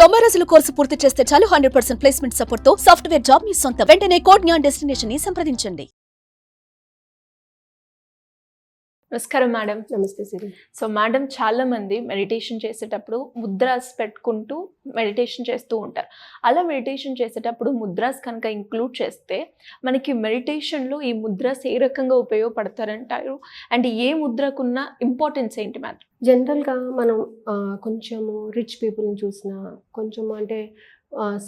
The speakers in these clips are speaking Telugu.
90 రోజుల కోర్సు పూర్తి చేస్తే చాలు 100% ప్లేస్మెంట్ సపోర్ట్ తో సాఫ్ట్వేర్ జాబ్ మీ సొంతం. వెంటనే కోడ్ జ్ఞాన్ డెస్టినేషన్ ని సంప్రదించండి. నమస్కారం మేడం. నమస్తే సిరి. సో మేడం, చాలా మంది మెడిటేషన్ చేసేటప్పుడు ముద్రాస్ పెట్టుకుంటూ మెడిటేషన్ చేస్తూ ఉంటారు. అలా మెడిటేషన్ చేసేటప్పుడు ముద్రాస్ కనుక ఇంక్లూడ్ చేస్తే మనకి మెడిటేషన్లో ఈ ముద్రాస్ ఏ రకంగా ఉపయోగపడతారంటారు? అండ్ ఏ ముద్రకున్న ఇంపార్టెన్స్ ఏంటి మేడం? జనరల్గా మనం కొంచెము రిచ్ పీపుల్ని చూసినా, కొంచెం అంటే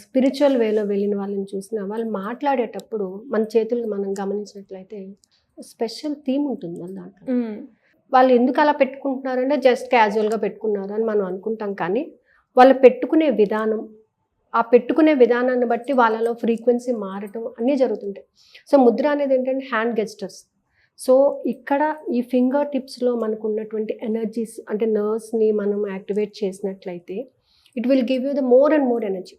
స్పిరిచువల్ వేలో వెళ్ళిన వాళ్ళని చూసినా, వాళ్ళు మాట్లాడేటప్పుడు మన చేతులు మనం గమనించినట్లయితే స్పెషల్ థీమ్ ఉంటుంది వాళ్ళ దాంట్లో. వాళ్ళు ఎందుకు అలా పెట్టుకుంటున్నారంటే జస్ట్ క్యాజువల్గా పెట్టుకున్నారు అని మనం అనుకుంటాం, కానీ వాళ్ళు పెట్టుకునే విధానం, ఆ పెట్టుకునే విధానాన్ని బట్టి వాళ్ళలో ఫ్రీక్వెన్సీ మారటం అన్నీ జరుగుతుంటాయి. సో ముద్ర అనేది ఏంటంటే హ్యాండ్ గెస్టర్స్. సో ఇక్కడ ఈ ఫింగర్ టిప్స్లో మనకు ఉన్నటువంటి ఎనర్జీస్ అంటే నర్వ్స్ని మనం యాక్టివేట్ చేసినట్లయితే it will give you the more and more energy.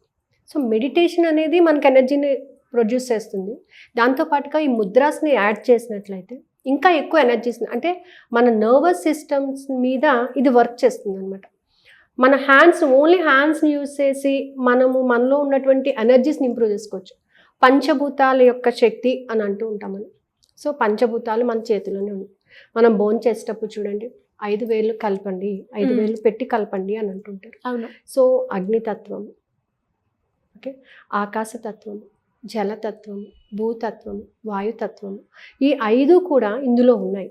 So meditation అనేది మనకు ఎనర్జీని ప్రొడ్యూస్ చేస్తుంది. దాంతోపాటుగా ఈ ముద్రాస్ని యాడ్ చేసినట్లయితే ఇంకా ఎక్కువ ఎనర్జీస్ని, అంటే మన నర్వస్ సిస్టమ్స్ మీద ఇది వర్క్ చేస్తుంది అనమాట. మన ఓన్లీ హ్యాండ్స్ని యూజ్ చేసి మనలో ఉన్నటువంటి ఎనర్జీస్ని ఇంప్రూవ్ చేసుకోవచ్చు. పంచభూతాల యొక్క శక్తి అని అంటూ ఉంటామని. సో పంచభూతాలు మన చేతిలోనే ఉన్నాయి. మనం భోజనం చేసేటప్పుడు చూడండి, 5 వేలు కలపండి, 5 వేలు పెట్టి కలపండి అని అంటుంటారు. అవును. సో అగ్నితత్వం, ఓకే, ఆకాశతత్వం, జలతత్వం, భూతత్వం, వాయుతత్వం, ఈ 5 కూడా ఇందులో ఉన్నాయి.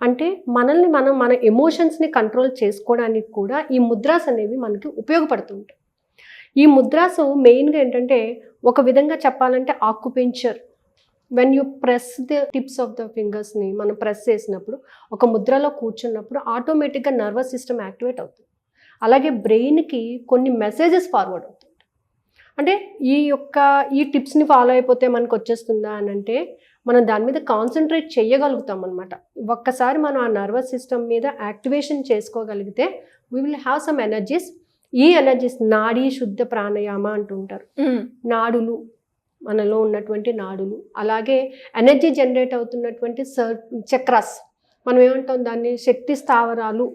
అంటే మనల్ని మన ఎమోషన్స్ని కంట్రోల్ చేసుకోవడానికి కూడా ఈ ముద్రాస్ అనేవి మనకి ఉపయోగపడుతుంటాయి. ఈ ముద్రాస్ మెయిన్గా ఏంటంటే, ఒక విధంగా చెప్పాలంటే acupuncture. When you press the tips of the ఫింగర్స్ని మనం ప్రెస్ చేసినప్పుడు, ఒక ముద్రలో కూర్చున్నప్పుడు ఆటోమేటిక్గా నర్వస్ సిస్టమ్ యాక్టివేట్ అవుతుంది. అలాగే బ్రెయిన్కి కొన్ని మెసేజెస్ ఫార్వర్డ్ అవుతుంది. అంటే ఈ టిప్స్ని ఫాలో అయిపోతే మనకు వచ్చేస్తుందా అని అంటే, మనం దాని మీద కాన్సన్ట్రేట్ చేయగలుగుతాం అనమాట. ఒక్కసారి మనం ఆ నర్వస్ సిస్టమ్ మీద యాక్టివేషన్ చేసుకోగలిగితే we will have some energies. ఈ ఎనర్జీస్ నాడీ శుద్ధ ప్రాణాయామ అంటుంటారు. నాడులు, మనలో ఉన్నటువంటి నాడులు, అలాగే ఎనర్జీ జనరేట్ అవుతున్నటువంటి చక్రాస్, మనం ఏమంటాం దాన్ని, శక్తి స్థావరాలు.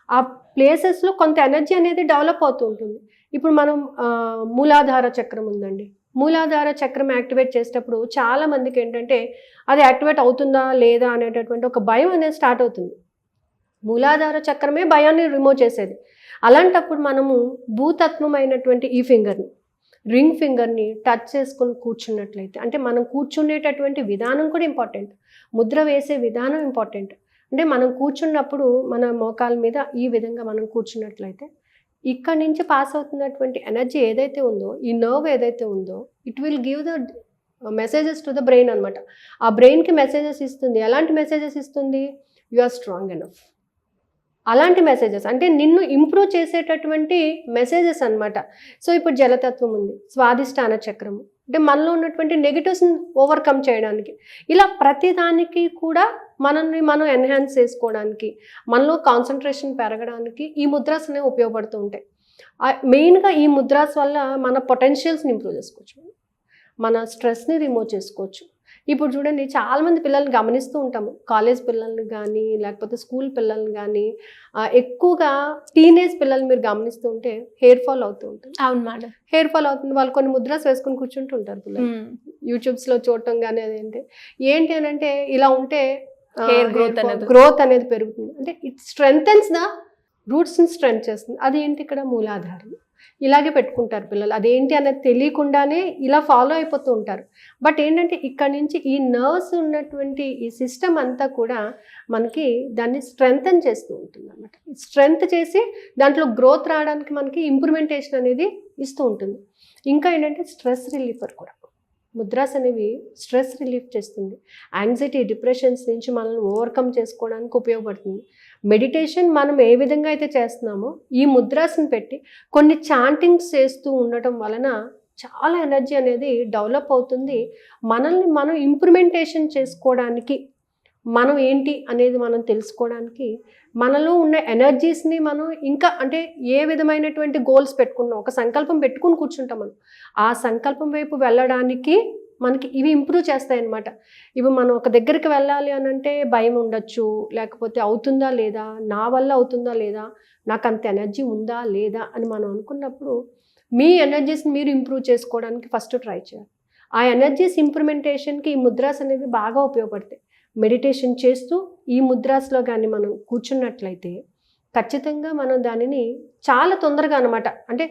ఆ ప్లేసెస్లో కొంత ఎనర్జీ అనేది డెవలప్ అవుతూ ఉంటుంది. ఇప్పుడు మనం మూలాధార చక్రం ఉందండి. మూలాధార చక్రం యాక్టివేట్ చేసేటప్పుడు చాలా మందికి ఏంటంటే అది యాక్టివేట్ అవుతుందా లేదా అనేటటువంటి ఒక భయం అనేది స్టార్ట్ అవుతుంది. మూలాధార చక్రమే భయాన్ని రిమూవ్ చేసేది. అలాంటప్పుడు మనము భూతత్వమైనటువంటి ఈ ఫింగర్ని, రింగ్ ఫింగర్ని టచ్ చేసుకొని కూర్చున్నట్లయితే, అంటే మనం కూర్చునేటటువంటి విధానం కూడా ఇంపార్టెంట్, ముద్ర వేసే విధానం ఇంపార్టెంట్. అంటే మనం కూర్చున్నప్పుడు మన మోకాల మీద ఈ విధంగా మనం కూర్చున్నట్లయితే ఇక్కడి నుంచి పాస్ అవుతున్నటువంటి ఎనర్జీ ఏదైతే ఉందో, ఈ నర్వ్ ఏదైతే ఉందో, it will give the messages to the brain అనమాట. ఆ బ్రెయిన్కి మెసేజెస్ ఇస్తుంది. ఎలాంటి మెసేజెస్ ఇస్తుంది? You are strong enough. అలాంటి మెసేజెస్ అంటే నిన్ను ఇంప్రూవ్ చేసేటటువంటి మెసేజెస్ అనమాట. సో ఇప్పుడు జలతత్వం ఉంది, స్వాదిష్టాన చక్రము, అంటే మనలో ఉన్నటువంటి నెగిటివ్స్ని ఓవర్కమ్ చేయడానికి. ఇలా ప్రతిదానికి కూడా మనల్ని మనం ఎన్హాన్స్ చేసుకోవడానికి, మనలో కాన్సన్ట్రేషన్ పెరగడానికి ఈ ముద్రాస్ అనేవి ఉపయోగపడుతూ ఉంటాయి. మెయిన్గా ఈ ముద్రాస్ వల్ల మన పొటెన్షియల్స్ని ఇంప్రూవ్ చేసుకోవచ్చు, మన స్ట్రెస్ని రిమూవ్ చేసుకోవచ్చు. ఇప్పుడు చూడండి, చాలామంది పిల్లల్ని గమనిస్తూ ఉంటాము, కాలేజ్ పిల్లల్ని కానీ లేకపోతే స్కూల్ పిల్లల్ని కానీ, ఎక్కువగా టీనేజ్ పిల్లల్ని మీరు గమనిస్తూ ఉంటే హెయిర్ ఫాల్ అవుతూ ఉంటుంది. అవును మేడం, హెయిర్ ఫాల్ అవుతుంది. వాళ్ళు కొన్ని ముద్రాస్ వేసుకొని కూర్చుంటూ ఉంటారు పిల్లలు. యూట్యూబ్స్లో చూడటం కానీ ఏంటి అని అంటే, ఇలా ఉంటే హెయిర్ గ్రోత్ అనేది పెరుగుతుంది. అంటే ఇట్ స్ట్రెంథెన్స్ ద రూట్స్ని స్ట్రెంత్ చేస్తుంది. అది ఏంటి, ఇక్కడ మూలాధారం. ఇలాగే పెట్టుకుంటారు పిల్లలు. అదేంటి అనేది తెలియకుండానే ఇలా ఫాలో అయిపోతూ ఉంటారు. బట్ ఏంటంటే ఇక్కడ నుంచి ఈ నర్వ్స్ ఉన్నటువంటి ఈ సిస్టమ్ అంతా కూడా మనకి దాన్ని స్ట్రెంథన్ చేస్తూ ఉంటుంది అన్నమాట. స్ట్రెంత్ చేసి దాంట్లో గ్రోత్ రావడానికి మనకి ఇంప్రూవ్మెంటేషన్ అనేది ఇస్తూ ఉంటుంది. ఇంకా ఏంటంటే స్ట్రెస్ రిలీఫర్ కూడా ముద్రాస్ అనేవి స్ట్రెస్ రిలీఫ్ చేస్తుంది. యాంగ్జైటీ, డిప్రెషన్స్ నుంచి మనల్ని ఓవర్కమ్ చేసుకోవడానికి ఉపయోగపడుతుంది. మెడిటేషన్ మనం ఏ విధంగా అయితే చేస్తున్నామో ఈ ముద్రాస్ని పెట్టి కొన్ని చాంటింగ్స్ చేస్తూ ఉండటం వలన చాలా ఎనర్జీ అనేది డెవలప్ అవుతుంది. మనల్ని మనం ఇంప్రూవ్మెంటేషన్ చేసుకోవడానికి, మనం ఏంటి అనేది మనం తెలుసుకోవడానికి, మనలో ఉన్న ఎనర్జీస్ని మనం ఇంకా అంటే ఏ విధమైనటువంటి గోల్స్ పెట్టుకున్నాం, ఒక సంకల్పం పెట్టుకుని కూర్చుంటాం మనం, ఆ సంకల్పం వైపు వెళ్ళడానికి మనకి ఇవి ఇంప్రూవ్ చేస్తాయి అన్నమాట. ఇవి మనం ఒక దగ్గరికి వెళ్ళాలి అని అంటే భయం ఉండొచ్చు, లేకపోతే అవుతుందా లేదా, నా వల్ల అవుతుందా లేదా, నాకు అంత ఎనర్జీ ఉందా లేదా అని మనం అనుకున్నప్పుడు మీ ఎనర్జీస్ని మీరు ఇంప్రూవ్ చేసుకోవడానికి ఫస్ట్ ట్రై చేయాలి. ఆ ఎనర్జీస్ ఇంప్రూవ్మెంటేషన్కి ఈ ముద్రాస్ అనేవి బాగా ఉపయోగపడతాయి. మెడిటేషన్ చేస్తూ ఈ ముద్రాస్లో కానీ మనం కూర్చున్నట్లయితే ఖచ్చితంగా మనం దానిని చాలా తొందరగా అనమాట, అంటే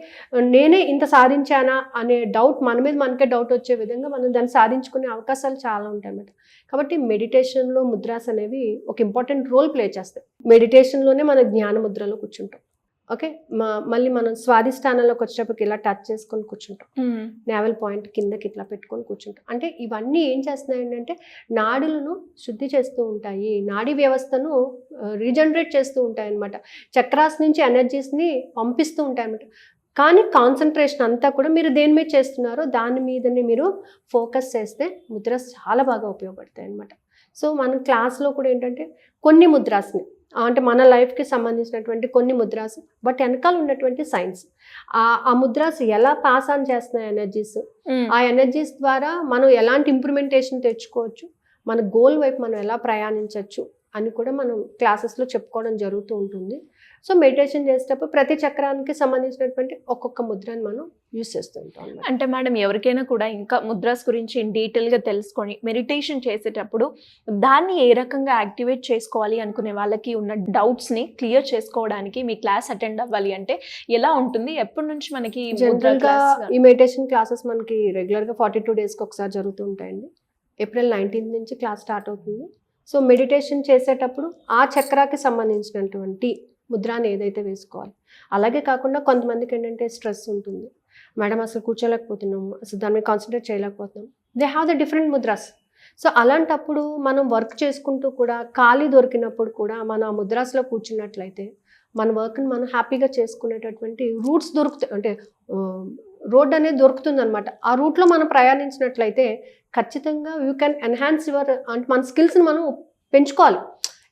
నేనే ఇంత సాధించానా అనే డౌట్, మన మీద మనకే డౌట్ వచ్చే విధంగా మనం దాన్ని సాధించుకునే అవకాశాలు చాలా ఉంటాయి అన్నమాట. కాబట్టి మెడిటేషన్లో ముద్రాస్ అనేవి ఒక ఇంపార్టెంట్ రోల్ ప్లే చేస్తాయి. మెడిటేషన్లోనే మన జ్ఞాన ముద్రలో కూర్చుంటాం. ఓకే, మళ్ళీ మనం స్వాధిష్టానంలోకి వచ్చేటప్పటికి ఇలా టచ్ చేసుకొని కూర్చుంటాం. నేవల్ పాయింట్ కిందకి ఇట్లా పెట్టుకొని కూర్చుంటాం. అంటే ఇవన్నీ ఏం చేస్తున్నాయి అంటే నాడులను శుద్ధి చేస్తూ ఉంటాయి, నాడీ వ్యవస్థను రీజనరేట్ చేస్తూ ఉంటాయి అన్నమాట. చక్రాస్ నుంచి ఎనర్జీస్ని పంపిస్తూ ఉంటాయి అన్నమాట. కానీ కాన్సన్ట్రేషన్ అంతా కూడా మీరు దేని మీద చేస్తున్నారో దాని మీదనే మీరు ఫోకస్ చేస్తే ముద్రాస్ చాలా బాగా ఉపయోగపడతాయి అన్నమాట. సో మనం క్లాస్లో కూడా ఏంటంటే కొన్ని ముద్రాస్ని, అంటే మన లైఫ్కి సంబంధించినటువంటి కొన్ని ముద్రాస్, బట్ వెనకాల ఉన్నటువంటి సైన్స్, ఆ ముద్రాస్ ఎలా పాస్ ఆన్ చేస్తున్నాయి ఎనర్జీస్, ఆ ఎనర్జీస్ ద్వారా మనం ఎలాంటి ఇంప్రూవ్మెంటేషన్ తెచ్చుకోవచ్చు, మన గోల్ వైపు మనం ఎలా ప్రయాణించవచ్చు అని కూడా మనం క్లాసెస్లో చెప్పుకోవడం జరుగుతూ ఉంటుంది. సో మెడిటేషన్ చేసేటప్పుడు ప్రతి చక్రానికి సంబంధించినటువంటి ఒక్కొక్క ముద్రని మనం యూస్ చేస్తూ ఉంటాం. అంటే మేడం, ఎవరికైనా కూడా ఇంకా ముద్రాస్ గురించి డీటెయిల్గా తెలుసుకొని మెడిటేషన్ చేసేటప్పుడు దాన్ని ఏ రకంగా యాక్టివేట్ చేసుకోవాలి అనుకునే వాళ్ళకి ఉన్న డౌట్స్ని క్లియర్ చేసుకోవడానికి మీ క్లాస్ అటెండ్ అవ్వాలి అంటే ఎలా ఉంటుంది? ఎప్పటి నుంచి మనకి జనరల్గా ఈ మెడిటేషన్ క్లాసెస్ మనకి రెగ్యులర్గా 42 డేస్కి ఒకసారి జరుగుతూ ఉంటాయండి. April 19th నుంచి క్లాస్ స్టార్ట్ అవుతుంది. సో మెడిటేషన్ చేసేటప్పుడు ఆ చక్రాకి సంబంధించినటువంటి ముద్రాన్ని ఏదైతే వేసుకోవాలి. అలాగే కాకుండా కొంతమందికి ఏంటంటే స్ట్రెస్ ఉంటుంది, మేడం అసలు కూర్చోలేకపోతున్నాము, అసలు దాని మీద కాన్సన్ట్రేట్ చేయలేకపోతున్నాం, they have the different mudras. So అలాంటప్పుడు మనం వర్క్ చేసుకుంటూ కూడా ఖాళీ దొరికినప్పుడు కూడా మనం ఆ ముద్రాస్లో కూర్చున్నట్లయితే మన వర్క్ని మనం హ్యాపీగా చేసుకునేటటువంటి రూట్స్ దొరుకుతాయి, అంటే రోడ్ అనేది దొరుకుతుంది అనమాట. ఆ రూట్లో మనం ప్రయాణించినట్లయితే ఖచ్చితంగా యూ కెన్ ఎన్హాన్స్ యువర్, అంటే మన స్కిల్స్ని మనం పెంచుకోవాలి.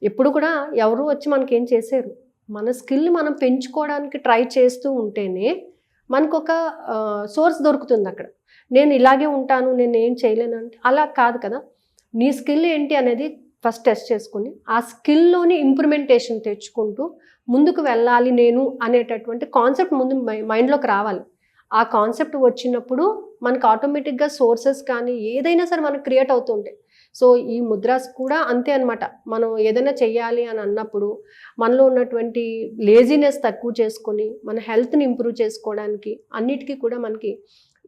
ఎప్పుడు కూడా ఎవరు వచ్చి మనకేం చేశారు, మన స్కిల్ని మనం పెంచుకోవడానికి ట్రై చేస్తూ ఉంటేనే మనకు ఒక సోర్స్ దొరుకుతుంది అక్కడ. నేను ఇలాగే ఉంటాను, నేను ఏం చేయలేను అంటే అలా కాదు కదా. నీ స్కిల్ ఏంటి అనేది ఫస్ట్ టెస్ట్ చేసుకుని ఆ స్కిల్లోని ఇంప్రూవ్మెంటేషన్ తెచ్చుకుంటూ ముందుకు వెళ్ళాలి నేను అనేటటువంటి కాన్సెప్ట్ ముందు మైండ్లోకి రావాలి. ఆ కాన్సెప్ట్ వచ్చినప్పుడు మనకు ఆటోమేటిక్గా సోర్సెస్ కానీ ఏదైనా సరే మనకు క్రియేట్ అవుతుంటాయి. సో ఈ ముద్రాస్ కూడా అంతే అనమాట. మనం ఏదైనా చెయ్యాలి అని అన్నప్పుడు మనలో ఉన్నటువంటి లేజినెస్ తక్కువ చేసుకొని మన హెల్త్ని ఇంప్రూవ్ చేసుకోవడానికి అన్నిటికీ కూడా మనకి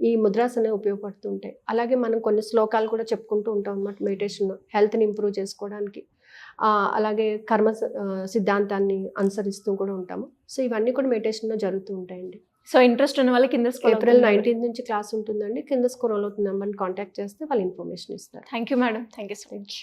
ఈ ముద్రాస్ అనేవి ఉపయోగపడుతుంటాయి. అలాగే మనం కొన్ని శ్లోకాలు కూడా చెప్పుకుంటూ ఉంటాం అన్నమాట మెడిటేషన్లో హెల్త్ని ఇంప్రూవ్ చేసుకోవడానికి. అలాగే కర్మ సిద్ధాంతాన్ని అనుసరిస్తూ కూడా ఉంటాము. సో ఇవన్నీ కూడా మెడిటేషన్లో జరుగుతూ ఉంటాయండి. సో ఇంట్రెస్ట్ ఉన్న వాళ్ళకి కింద April 19th నుంచి క్లాస్ ఉంటుందండి. కింద స్క్రోల్ అవుతుంది నెంబర్ని కాంటాక్ట్ చేస్తే వాళ్ళు ఇన్ఫర్మేషన్ ఇస్తారు. Thank you madam, thank you so much.